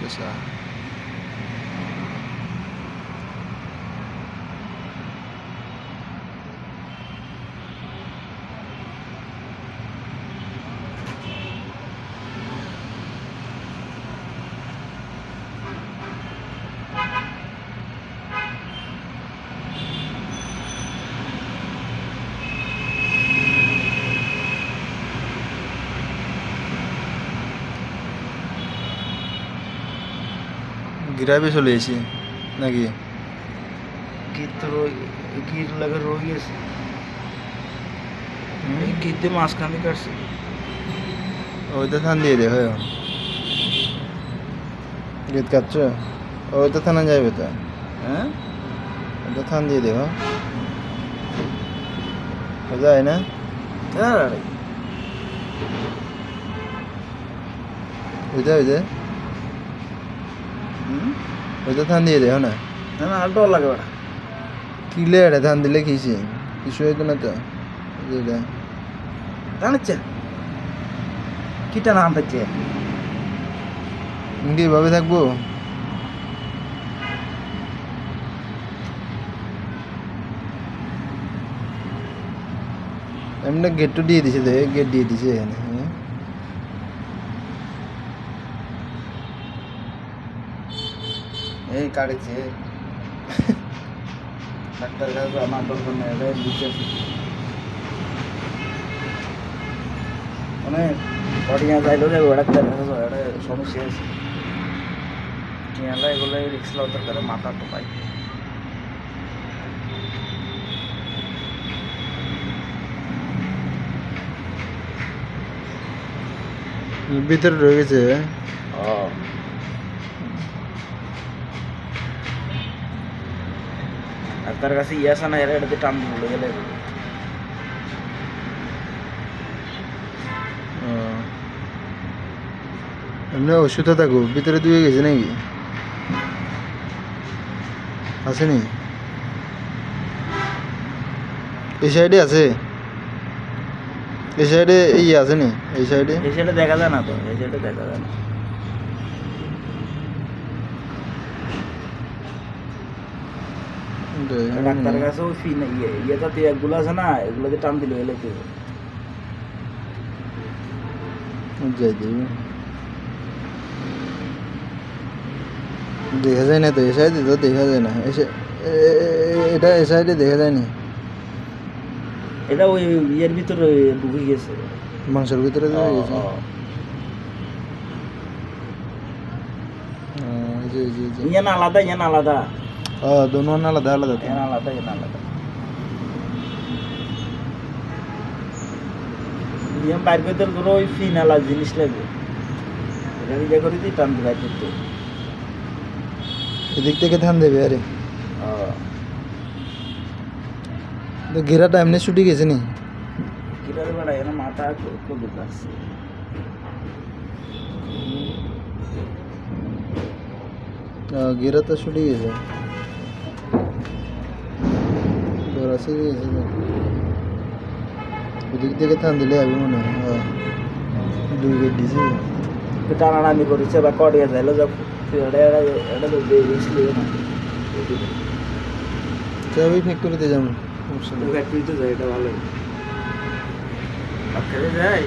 পেশা গ্রামে চলে এসেছি নাকি গির লাগে রয়ে গেছে গির দিয়ে মাঝখানে কাটছে ওইটা থান দিয়ে দে হয় গীত কাটছ ওইটা থানা যাবে তো হ্যাঁ ওইটা থান দিয়ে দে যায় না ওইটা ওইটা থান দিয়ে দে না না আর ডর লাগে ওটা কিলে এটা ধান দিলে কিছু কিছু হইতো না তো যেটা টানছে কিটা নাম পাচ্ছে কিভাবে থাকবো এমনি গেটটা দিয়ে দিছে তো গেট দিয়ে দিছে এখানে এই কাটেছে ডাক্তার কাছে আমার দরকার নেই এটা বুঝেছি মানে পড়িয়া যাইলো যে ডাক্তার কাছে এটা সমস্যা আছে টিয়ালা এগুলো রিক্স লওয়ার দরকার মাথা তো পাই ভিতরে রয়ে গেছে ডাক্তার কাছে ইয়াসা না এরা এটাতে টান দিলে গেলে এমনি ওষুধ থাকো ভিতরে দিয়ে গেছে নাকি আসেনি এই সাইডে আছে এই সাইডে এই আসেনি এই সাইডে দেখা যায় না তো এই সাইডে দেখা যায় না ডাক্তার কাছে ওই ফি না ইয়েটাতে এগুলো আছে না এগুলোতে টান দিলে এলে যাই দেবে দেখা যায় না তো এই সাইডে তো দেখা যায় না এটা এই সাইডে দেখা যায় না এটা ওই ইয়ের ভিতরে ঢুকে গেছে মাংসের ভিতরে ঢুকে গেছে ইয়ে না আলাদা दोनों আলাদা আলাদা ইয়ে বাইর করতে ধরো ওই ফিনালা জিনিস লাগবে এটা নিজে করে দিই টান দিলাই করতে এদিক থেকে ধান দেবে আরে তো ঘেরাটা এমনি ছুটি গেছে নি ঘেরার বেড়া এর মাথা খুব লাগছে ঘেরা তো ছুটি গেছে আসে গেছে ওদিক থেকে ধান দিলে হবে মনে হয় দুই গেট দিছে টানাটানি করেছে বা কটিয়া যাইলো যাব এটা তো রিস্ক লিয়ে না চাবি ফ্যাক্টরিতে যাবো ফ্যাক্টরিতে যাই এটা ভালোই খেলে যায়